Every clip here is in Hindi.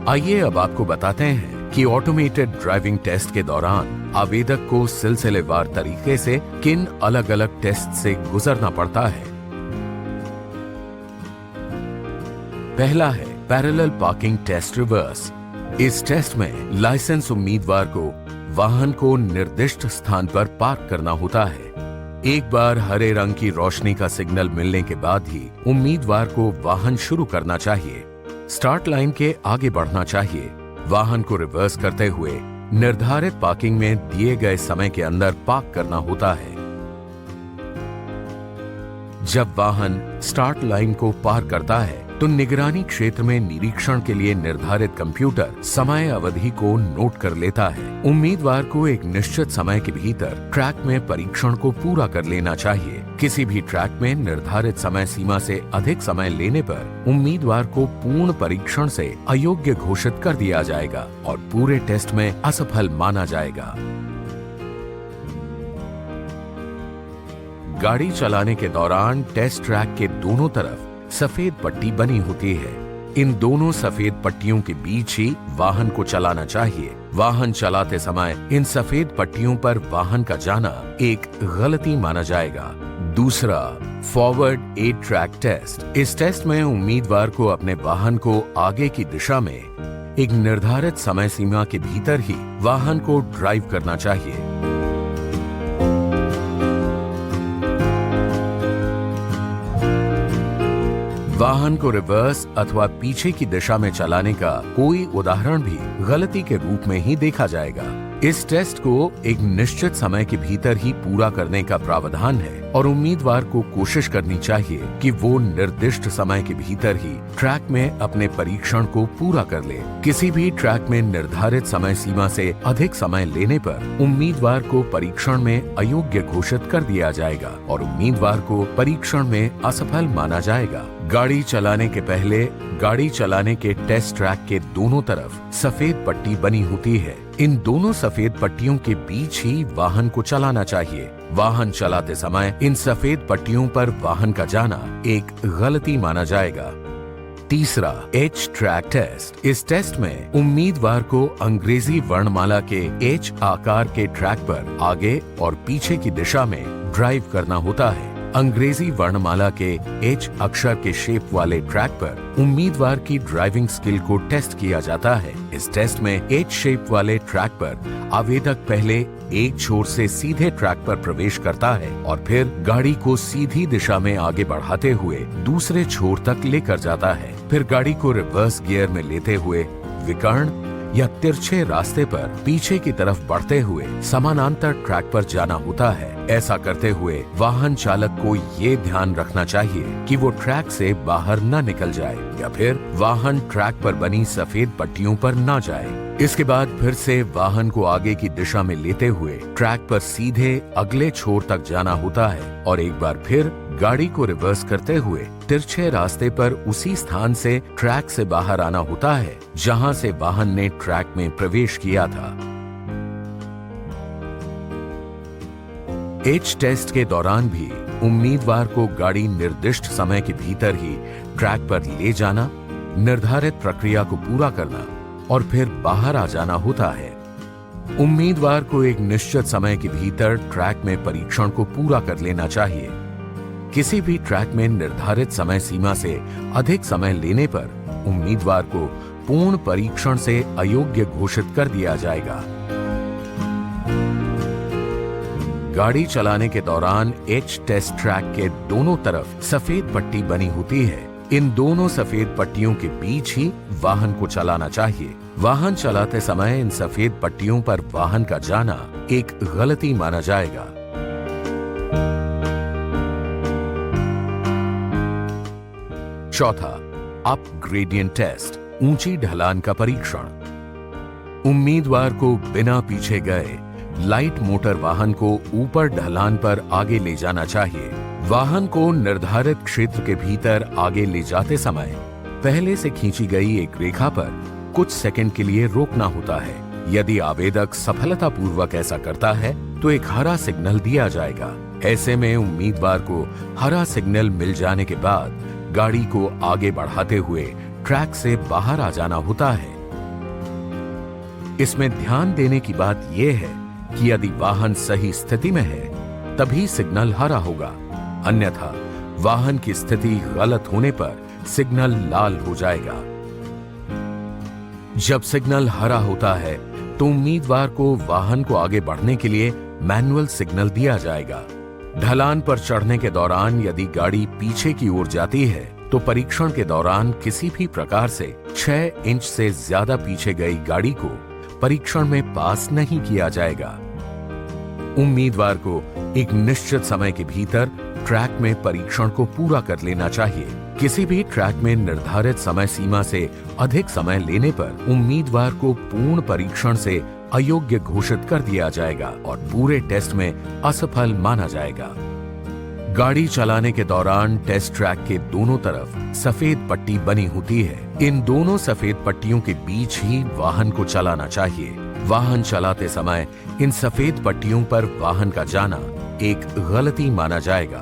आइए अब आपको बताते हैं कि ऑटोमेटेड ड्राइविंग टेस्ट के दौरान आवेदक को सिलसिलेवार तरीके से किन अलग अलग टेस्ट से गुजरना पड़ता है। पहला है पैरेलल पार्किंग टेस्ट रिवर्स। इस टेस्ट में लाइसेंस उम्मीदवार को वाहन को निर्दिष्ट स्थान पर पार्क करना होता है। एक बार हरे रंग की रोशनी का सिग्नल मिलने के बाद ही उम्मीदवार को वाहन शुरू करना चाहिए। स्टार्ट लाइन के आगे बढ़ना चाहिए। वाहन को रिवर्स करते हुए निर्धारित पार्किंग में दिए गए समय के अंदर पार्क करना होता है। जब वाहन स्टार्ट लाइन को पार करता है तो निगरानी क्षेत्र में निरीक्षण के लिए निर्धारित कंप्यूटर समय अवधि को नोट कर लेता है। उम्मीदवार को एक निश्चित समय के भीतर ट्रैक में परीक्षण को पूरा कर लेना चाहिए। किसी भी ट्रैक में निर्धारित समय सीमा से अधिक समय लेने पर उम्मीदवार को पूर्ण परीक्षण से अयोग्य घोषित कर दिया जाएगा और पूरे टेस्ट में असफल माना जाएगा। गाड़ी चलाने के दौरान टेस्ट ट्रैक के दोनों तरफ सफेद पट्टी बनी होती है। इन दोनों सफेद पट्टियों के बीच ही वाहन को चलाना चाहिए। वाहन चलाते समय इन सफेद पट्टियों पर वाहन का जाना एक गलती माना जाएगा। दूसरा, फॉरवर्ड एड ट्रैक टेस्ट। इस टेस्ट में उम्मीदवार को अपने वाहन को आगे की दिशा में एक निर्धारित समय सीमा के भीतर ही वाहन को ड्राइव करना चाहिए। वाहन को रिवर्स अथवा पीछे की दिशा में चलाने का कोई उदाहरण भी गलती के रूप में ही देखा जाएगा। इस टेस्ट को एक निश्चित समय के भीतर ही पूरा करने का प्रावधान है और उम्मीदवार को कोशिश करनी चाहिए कि वो निर्दिष्ट समय के भीतर ही ट्रैक में अपने परीक्षण को पूरा कर ले। किसी भी ट्रैक में निर्धारित समय सीमा से अधिक समय लेने पर उम्मीदवार को परीक्षण में अयोग्य घोषित कर दिया जाएगा और उम्मीदवार को परीक्षण में असफल माना जाएगा। गाड़ी चलाने के पहले गाड़ी चलाने के टेस्ट ट्रैक के दोनों तरफ सफेद पट्टी बनी होती है। इन दोनों सफेद पट्टियों के बीच ही वाहन को चलाना चाहिए। वाहन चलाते समय इन सफेद पट्टियों पर वाहन का जाना एक गलती माना जाएगा। तीसरा, एच ट्रैक टेस्ट। इस टेस्ट में उम्मीदवार को अंग्रेजी वर्णमाला के एच आकार के ट्रैक पर आगे और पीछे की दिशा में ड्राइव करना होता है। अंग्रेजी वर्णमाला के एच अक्षर के शेप वाले ट्रैक पर उम्मीदवार की ड्राइविंग स्किल को टेस्ट किया जाता है। इस टेस्ट में एच शेप वाले ट्रैक पर आवेदक पहले एक छोर से सीधे ट्रैक पर प्रवेश करता है और फिर गाड़ी को सीधी दिशा में आगे बढ़ाते हुए दूसरे छोर तक लेकर जाता है। फिर गाड़ी को रिवर्स गियर में लेते हुए विकर्ण या तिरछे रास्ते पर पीछे की तरफ बढ़ते हुए समानांतर ट्रैक पर जाना होता है। ऐसा करते हुए वाहन चालक को ये ध्यान रखना चाहिए कि वो ट्रैक से बाहर न निकल जाए या फिर वाहन ट्रैक पर बनी सफेद पट्टियों पर न जाए। इसके बाद फिर से वाहन को आगे की दिशा में लेते हुए ट्रैक पर सीधे अगले छोर तक जाना होता है और एक बार फिर गाड़ी को रिवर्स करते हुए तिरछे रास्ते पर उसी स्थान से ट्रैक से बाहर आना होता है जहां से वाहन ने ट्रैक में प्रवेश किया था। एच टेस्ट के दौरान भी उम्मीदवार को गाड़ी निर्दिष्ट समय के भीतर ही ट्रैक पर ले जाना, निर्धारित प्रक्रिया को पूरा करना और फिर बाहर आ जाना होता है। उम्मीदवार को एक निश्चित समय के भीतर ट्रैक में परीक्षण को पूरा कर लेना चाहिए। किसी भी ट्रैक में निर्धारित समय सीमा से अधिक समय लेने पर उम्मीदवार को पूर्ण परीक्षण से अयोग्य घोषित कर दिया जाएगा। गाड़ी चलाने के दौरान एच टेस्ट ट्रैक के दोनों तरफ सफेद पट्टी बनी होती है। इन दोनों सफेद पट्टियों के बीच ही वाहन को चलाना चाहिए। वाहन चलाते समय इन सफेद पट्टियों पर वाहन का जाना एक गलती माना जाएगा। चौथा, अप ग्रेडियंट टेस्ट, ऊंची ढलान का परीक्षण। उम्मीदवार को बिना पीछे गए लाइट मोटर वाहन को ऊपर ढलान पर आगे ले जाना चाहिए। वाहन को निर्धारित क्षेत्र के भीतर आगे ले जाते समय पहले से खींची गई एक रेखा पर कुछ सेकंड के लिए रोकना होता है। यदि आवेदक सफलतापूर्वक ऐसा करता है तो एक हरा सिग्नल दिया जाएगा। ऐसे में उम्मीदवार को हरा सिग्नल मिल जाने के बाद गाड़ी को आगे बढ़ाते हुए ट्रैक से बाहर आ जाना होता है। इसमें ध्यान देने की बात यह है कि यदि वाहन सही स्थिति में है तभी सिग्नल हरा होगा, अन्यथा वाहन की स्थिति गलत होने पर सिग्नल लाल हो जाएगा। जब सिग्नल हरा होता है तो उम्मीदवार को वाहन को आगे बढ़ने के लिए मैनुअल सिग्नल दिया जाएगा। ढलान पर चढ़ने के दौरान यदि गाड़ी पीछे की ओर जाती है तो परीक्षण के दौरान किसी भी प्रकार से 6 इंच से ज्यादा पीछे गई गाड़ी को परीक्षण में पास नहीं किया जाएगा। उम्मीदवार को एक निश्चित समय के भीतर ट्रैक में परीक्षण को पूरा कर लेना चाहिए। किसी भी ट्रैक में निर्धारित समय सीमा से अधिक समय लेने पर उम्मीदवार को पूर्ण परीक्षण से अयोग्य घोषित कर दिया जाएगा और पूरे टेस्ट में असफल माना जाएगा। गाड़ी चलाने के दौरान टेस्ट ट्रैक के दोनों तरफ सफेद पट्टी बनी होती है। इन दोनों सफेद पट्टियों के बीच ही वाहन को चलाना चाहिए। वाहन चलाते समय इन सफेद पट्टियों पर वाहन का जाना एक गलती माना जाएगा।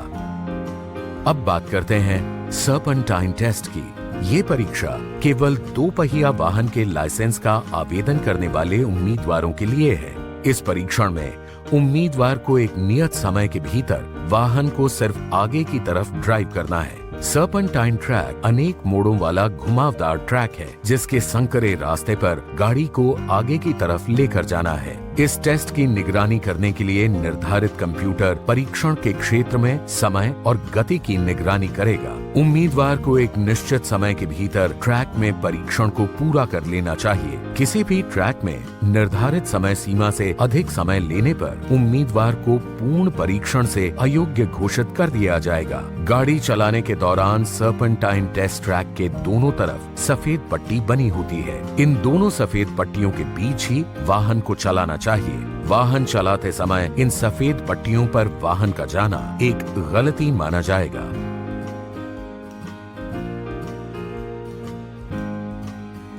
अब बात करते हैं सर्पेंटाइन टेस्ट की। ये परीक्षा केवल 2 पहिया वाहन के लाइसेंस का आवेदन करने वाले उम्मीदवारों के लिए है। इस परीक्षण में उम्मीदवार को एक नियत समय के भीतर वाहन को सिर्फ आगे की तरफ ड्राइव करना है। सर्पेंटाइन ट्रैक अनेक मोड़ों वाला घुमावदार ट्रैक है जिसके संकरे रास्ते पर गाड़ी को आगे की तरफ लेकर जाना है। इस टेस्ट की निगरानी करने के लिए निर्धारित कंप्यूटर परीक्षण के क्षेत्र में समय और गति की निगरानी करेगा। उम्मीदवार को एक निश्चित समय के भीतर ट्रैक में परीक्षण को पूरा कर लेना चाहिए। किसी भी ट्रैक में निर्धारित समय सीमा से अधिक समय लेने पर उम्मीदवार को पूर्ण परीक्षण से अयोग्य घोषित कर दिया जाएगा। गाड़ी चलाने के दौरान सर्पेंटाइन टेस्ट ट्रैक के दोनों तरफ सफेद पट्टी बनी होती है। इन दोनों सफेद पट्टियों के बीच ही वाहन को चलाना चाहिए। वाहन चलाते समय इन सफेद पट्टियों पर वाहन का जाना एक गलती माना जाएगा।